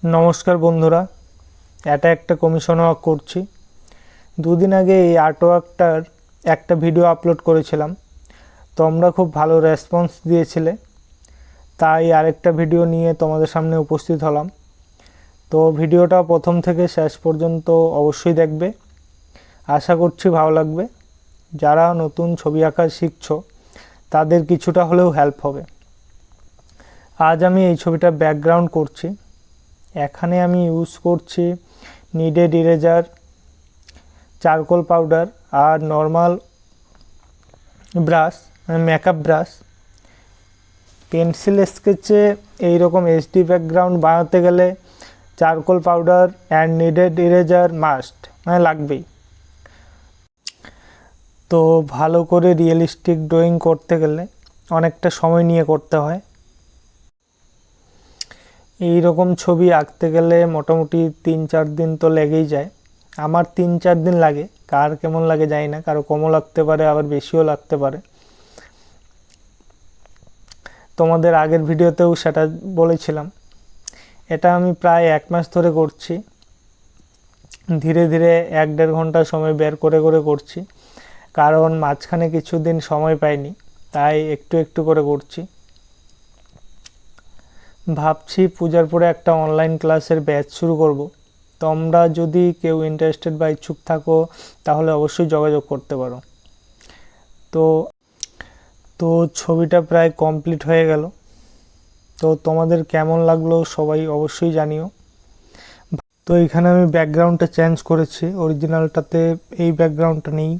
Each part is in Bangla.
নমস্কার বন্ধুরা, এটা একটা কমিশন ওয়ার্ক করছি। দুদিন আগে এই আর্টওয়ার্কটার একটা ভিডিও আপলোড করেছিলাম, তোমরা খুব ভালো রেসপন্স দিয়েছিলে, তাই আরেকটা ভিডিও নিয়ে তোমাদের সামনে উপস্থিত হলাম। তো ভিডিওটা প্রথম থেকে শেষ পর্যন্ত অবশ্যই দেখবে, আশা করছি ভালো লাগবে। যারা নতুন ছবি আঁকা শিখছো তাদের কিছুটা হলেও হেল্প হবে। আজ আমি এই ছবিটা ব্যাকগ্রাউন্ড করছি। এখানে আমি ইউজ করছি নিডেড ইরেজার, চারকোল পাউডার আর normal brush, makeup brush. Pencil স্কেচে এইরকম এইচডি ব্যাকগ্রাউন্ড বানাতে গেলে charcoal powder and kneaded eraser must, লাগবেই। তো ভালো করে রিয়েলিস্টিক ড্রয়িং করতে গেলে অনেকটা সময় নিয়ে করতে হয়। এই রকম ছবি আঁকতে গেলে মোটামুটি 3-4 দিন তো লেগেই যায়। আমার 3-4 দিন লাগে, কার কেমন লাগে জানি না, কারো কমও লাগতে পারে আবার বেশিও লাগতে পারে। তোমাদের আগের ভিডিওতেও সেটা বলেছিলাম। এটা আমি প্রায় 1 মাস ধরে করছি, ধীরে ধীরে 1-1.5 ঘন্টা সময় বের করে করে করছি, কারণ মাঝখানে কিছুদিন সময় পাইনি, তাই একটু একটু করে করছি। ভাবছি পূজার পরে একটা অনলাইন ক্লাসের ব্যাচ শুরু করব। তোমরা যদি কেউ ইন্টারেস্টেড বা ইচ্ছুক থাকো তাহলে অবশ্যই যোগাযোগ করতে পারো। তো তো ছবিটা প্রায় কমপ্লিট হয়ে গেল। তো তোমাদের কেমন লাগলো সবাই অবশ্যই জানিও। তো এখানে আমি ব্যাকগ্রাউন্ডটা চেঞ্জ করেছি, অরিজিনালটাতে এই ব্যাকগ্রাউন্ডটা নেই।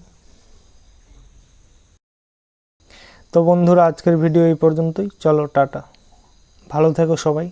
তো বন্ধুরা, আজকের ভিডিও এই পর্যন্তই। চলো টাটা, ভালো থেকো সবাই।